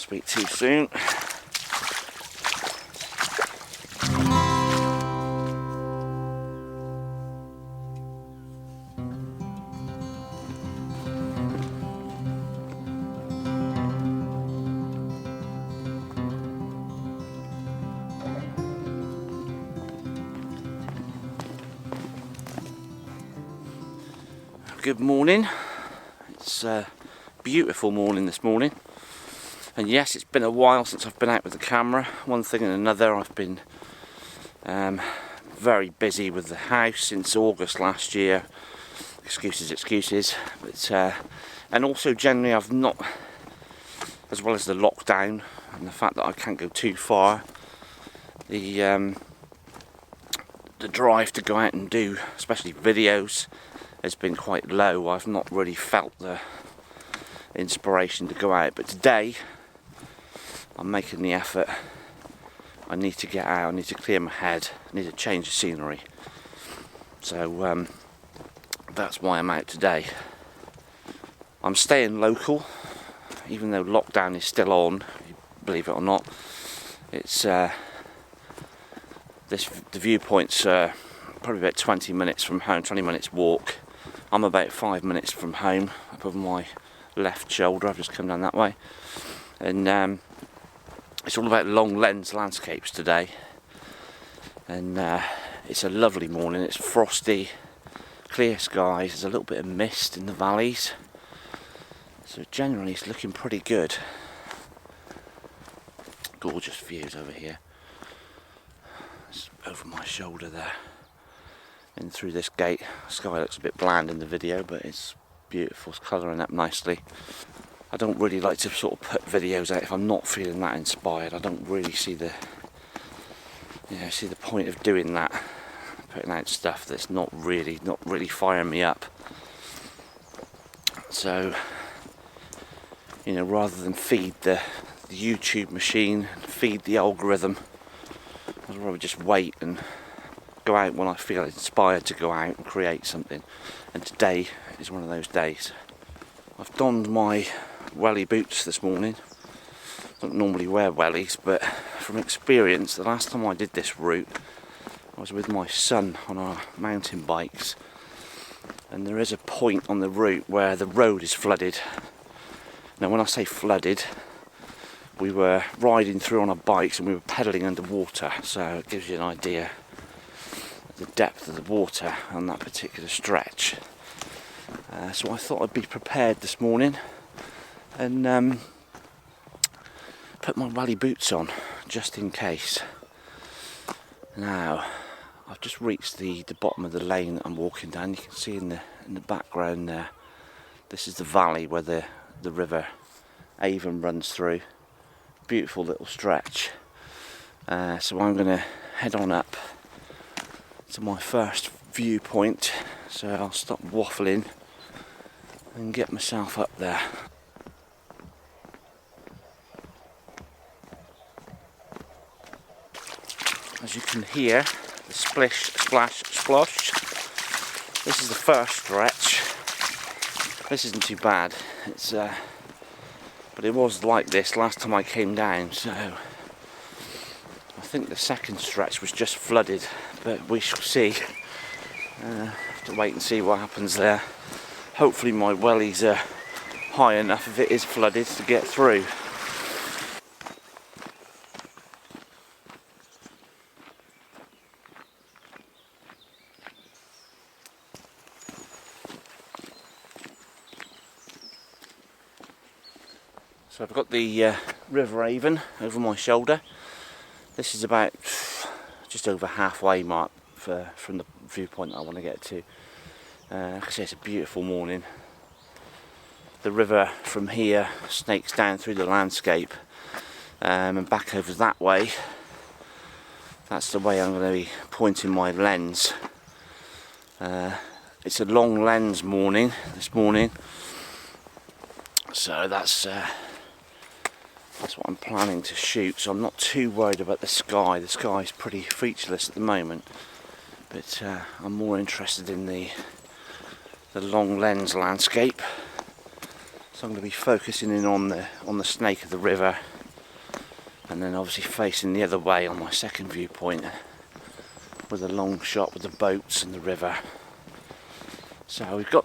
speak too soon. Good morning. It's a beautiful morning this morning, and yes, it's been a while since I've been out with the camera. One thing and another, I've been very busy with the house since August last year. Excuses, but and also generally I've not, as well as the lockdown and the fact that I can't go too far, the drive to go out and do especially videos has been quite low. I've not really felt the inspiration to go out, but today I'm making the effort. I need to get out, I need to clear my head, I need to change the scenery. So that's why I'm out today. I'm staying local, even though lockdown is still on, believe it or not. It's the viewpoints are probably about 20 minutes from home, 20 minutes walk. I'm about 5 minutes from home, above my left shoulder. I've just come down that way, and it's all about long lens landscapes today. And it's a lovely morning. It's frosty, clear skies. There's a little bit of mist in the valleys, so generally it's looking pretty good. Gorgeous views over here. It's over my shoulder there. In through this gate, the sky looks a bit bland in the video, but it's beautiful, it's colouring up nicely. I don't really like to sort of put videos out if I'm not feeling that inspired. I don't really see the point of doing that, putting out stuff that's not really firing me up. So, rather than feed the YouTube machine, feed the algorithm, I'd rather just wait and go out when I feel inspired to go out and create something. And today is one of those days. I've donned my welly boots this morning. I don't normally wear wellies, but from experience, the last time I did this route, I was with my son on our mountain bikes, and there is a point on the route where the road is flooded. Now when I say flooded, we were riding through on our bikes and we were pedalling underwater, so it gives you an idea the depth of the water on that particular stretch. So I thought I'd be prepared this morning and put my welly boots on just in case. Now I've just reached the bottom of the lane that I'm walking down. You can see in the background there, this is the valley where the river Avon runs through. Beautiful little stretch. So I'm going to head on up to my first viewpoint, so I'll stop waffling and get myself up there. As you can hear, the splish, splash, splosh. This is the first stretch. This isn't too bad. It's but it was like this last time I came down, so I think the second stretch was just flooded, but we shall see. Have to wait and see what happens there. Hopefully my wellies are high enough if it is flooded to get through. So I've got the River Avon over my shoulder. This is about just over halfway mark from the viewpoint that I want to get to. Like I say, it's a beautiful morning. The river from here snakes down through the landscape and back over that way. That's the way I'm going to be pointing my lens. It's a long lens morning this morning, so that's what I'm planning to shoot. So I'm not too worried about the sky. The sky is pretty featureless at the moment, but I'm more interested in the long lens landscape. So I'm going to be focusing in on the snake of the river and then obviously facing the other way on my second viewpoint with a long shot with the boats and the river. So we've got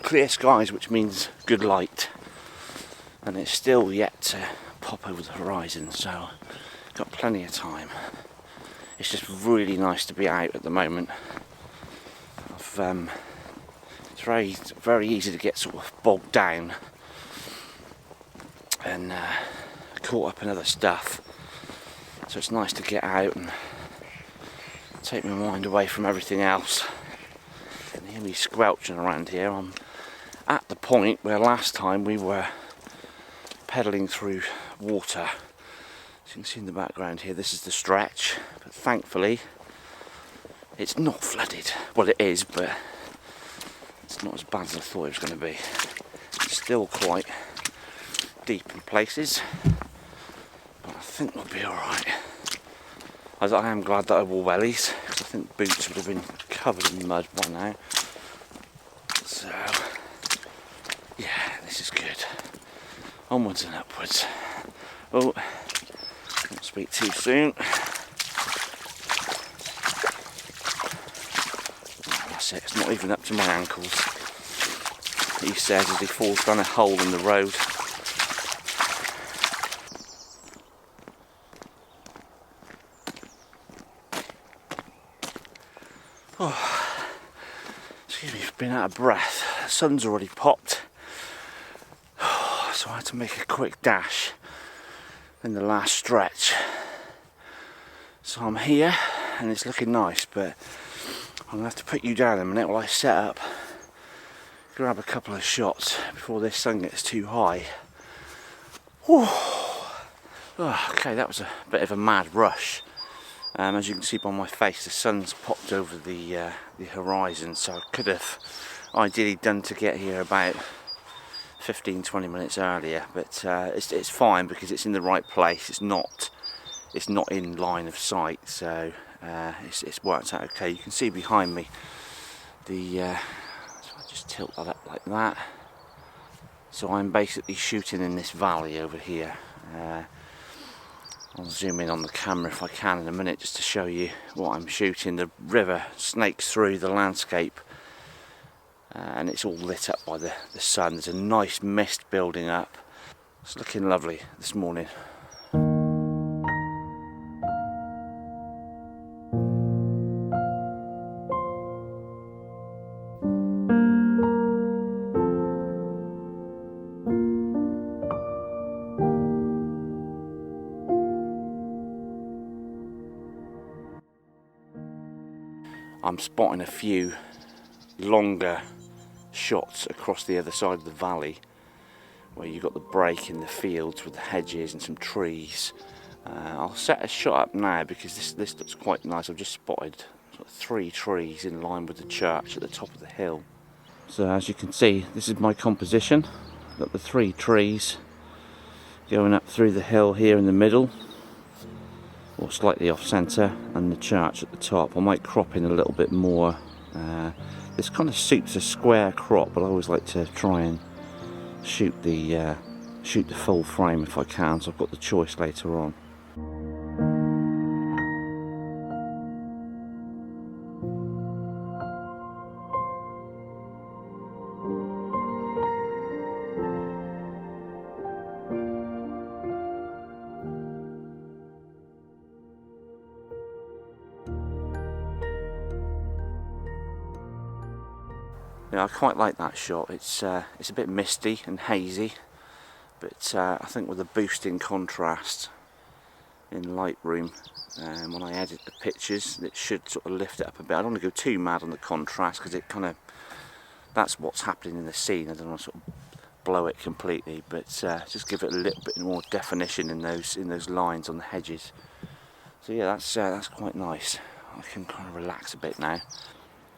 clear skies, which means good light, and it's still yet to pop over the horizon, so got plenty of time. It's just really nice to be out at the moment. It's very easy to get sort of bogged down and caught up in other stuff, so it's nice to get out and take my mind away from everything else. You can hear me squelching around here. I'm at the point where last time we were pedalling through water. As you can see in the background here, this is the stretch, but thankfully it's not flooded. Well, it is, but it's not as bad as I thought it was going to be. It's still quite deep in places, but I think we'll be alright. I am glad that I wore wellies, because I think boots would have been covered in mud by now. So, yeah, this is good. Onwards and upwards. Oh, don't speak too soon. That's it, it's not even up to my ankles, he says as he falls down a hole in the road. Oh, excuse me, I've been out of breath. The sun's already popped, so I had to make a quick dash in the last stretch. So I'm here and it's looking nice, but I'm going to have to put you down in a minute while I set up, grab a couple of shots before this sun gets too high. Oh, okay, that was a bit of a mad rush. As you can see by my face, the sun's popped over the horizon, so I could have ideally done to get here about 15-20 minutes earlier, but it's fine because it's in the right place. It's not in line of sight, so it's worked out okay. You can see behind me so I just tilt that up like that. So I'm basically shooting in this valley over here. I'll zoom in on the camera if I can in a minute just to show you what I'm shooting. The river snakes through the landscape, and it's all lit up by the sun. There's a nice mist building up. It's looking lovely this morning. I'm spotting a few longer shots across the other side of the valley where you've got the break in the fields with the hedges and some trees. I'll set a shot up now because this looks quite nice. I've just spotted sort of 3 trees in line with the church at the top of the hill. So as you can see, this is my composition. I've got the 3 trees going up through the hill here in the middle, or slightly off centre, and the church at the top. I might crop in a little bit more. This kind of suits a square crop, but I always like to try and shoot the full frame if I can, so I've got the choice later on. Yeah, I quite like that shot. It's a bit misty and hazy, but I think with a boost in contrast in Lightroom, when I edit the pictures, it should sort of lift it up a bit. I don't want to go too mad on the contrast because it kind of, that's what's happening in the scene. I don't want to sort of blow it completely, but just give it a little bit more definition in those lines on the hedges. So yeah, that's quite nice. I can kind of relax a bit now.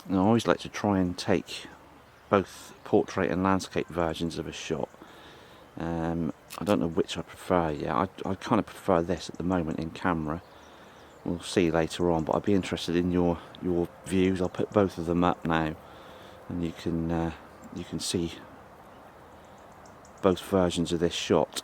And I always like to try and take both portrait and landscape versions of a shot. I don't know which I prefer yet. I kind of prefer this at the moment in camera. We'll see later on, but I'd be interested in your views. I'll put both of them up now, and you can see both versions of this shot.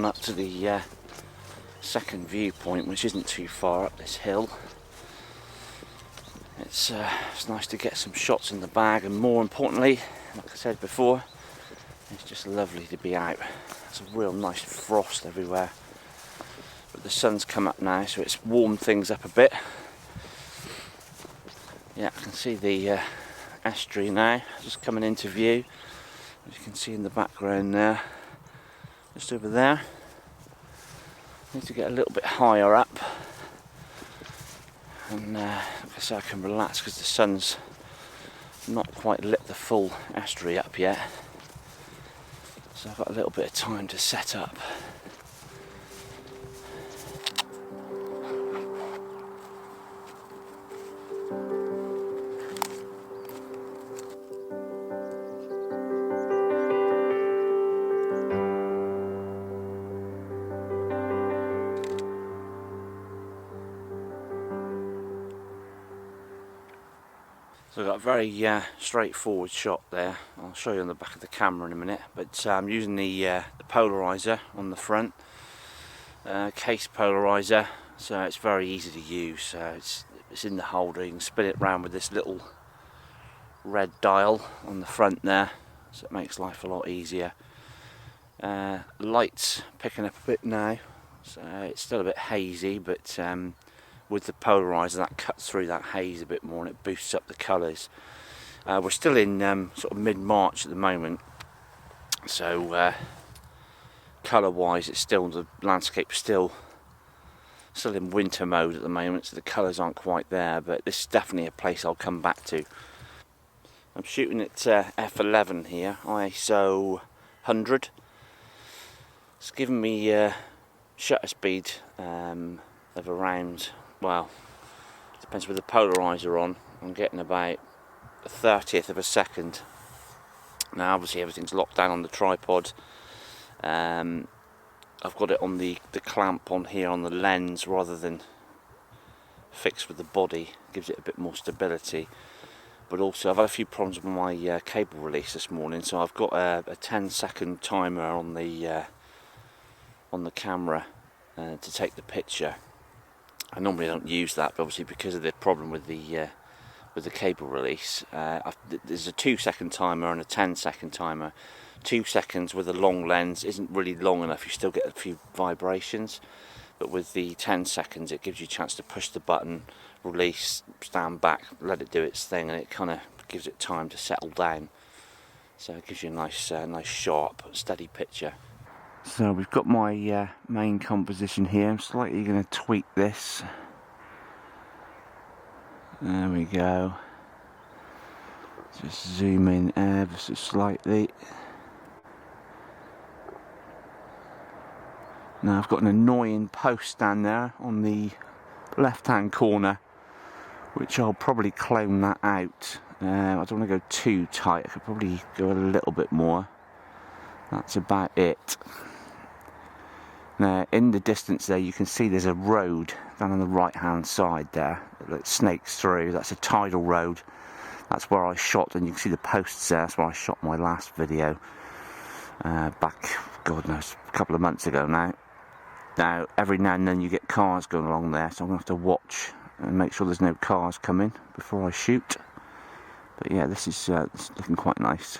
gone up to the second viewpoint, which isn't too far up this hill. It's nice to get some shots in the bag, and more importantly, like I said before, it's just lovely to be out. There's a real nice frost everywhere, but the sun's come up now, so it's warmed things up a bit. Yeah, I can see the estuary now, just coming into view. As you can see in the background there, just over there. Need to get a little bit higher up, and like I say, I can relax because the sun's not quite lit the full estuary up yet, so I've got a little bit of time to set up. So I've got a very straightforward shot there. I'll show you on the back of the camera in a minute, but I'm using the polarizer on the front, case polarizer, so it's very easy to use. It's in the holder. You can spin it round with this little red dial on the front there, so it makes life a lot easier. Light's picking up a bit now, so it's still a bit hazy, but with the polarizer that cuts through that haze a bit more and it boosts up the colours. We're still in sort of mid-March at the moment, so colour wise it's still, the landscape's still in winter mode at the moment, so the colours aren't quite there, but this is definitely a place I'll come back to. I'm shooting at f11 here, ISO 100. It's giving me shutter speed of around, well, it depends with the polarizer on, I'm getting about a 30th of a second. Now obviously everything's locked down on the tripod. I've got it on the clamp on here on the lens rather than fixed with the body, gives it a bit more stability. But also I've had a few problems with my cable release this morning, so I've got a 10-second timer on the camera to take the picture. I normally don't use that, but obviously because of the problem with the cable release, there's a 2-second timer and a 10-second timer. 2 seconds with a long lens isn't really long enough, you still get a few vibrations, but with the 10 seconds it gives you a chance to push the button, release, stand back, let it do its thing, and it kind of gives it time to settle down. So it gives you a nice sharp, steady picture. So we've got my main composition here. I'm slightly going to tweak this. There we go. Just zoom in ever so slightly. Now I've got an annoying post stand there on the left hand corner, which I'll probably clone that out. I don't want to go too tight, I could probably go a little bit more. That's about it. Now in the distance there you can see there's a road down on the right hand side there that snakes through. That's a tidal road. That's where I shot, and you can see the posts there. That's where I shot my last video back, God knows, a couple of months ago now. Now every now and then you get cars going along there, so I'm going to have to watch and make sure there's no cars coming before I shoot. But yeah, this is looking quite nice.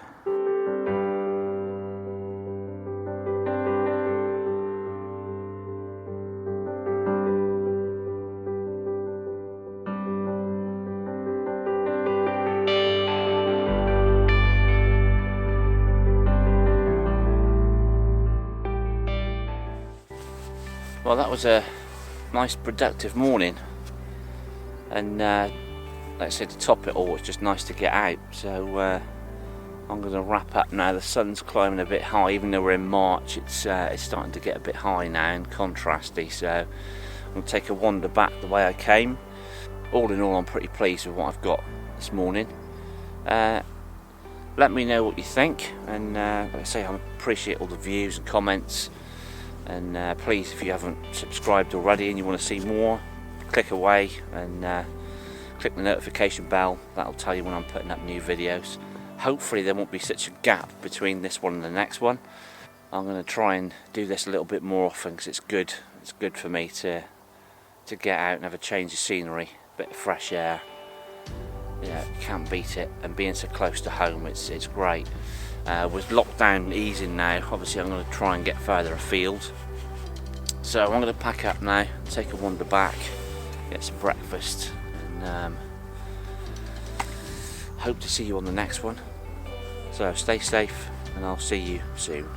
Well, that was a nice productive morning, and like I said, to top it all, it's just nice to get out. So I'm going to wrap up now. The sun's climbing a bit high, even though we're in March. It's starting to get a bit high now and contrasty. So I'm going to take a wander back the way I came. All in all, I'm pretty pleased with what I've got this morning. Let me know what you think, and like I say, I appreciate all the views and comments. And please, if you haven't subscribed already and you want to see more, click away and click the notification bell. That'll tell you when I'm putting up new videos. Hopefully there won't be such a gap between this one and the next one. I'm going to try and do this a little bit more often because it's good. It's good for me to get out and have a change of scenery, a bit of fresh air. Yeah, you can't beat it, and being so close to home, it's great. With lockdown easing now, obviously I'm going to try and get further afield. So I'm going to pack up now, take a wander back, get some breakfast, and hope to see you on the next one. So stay safe, and I'll see you soon.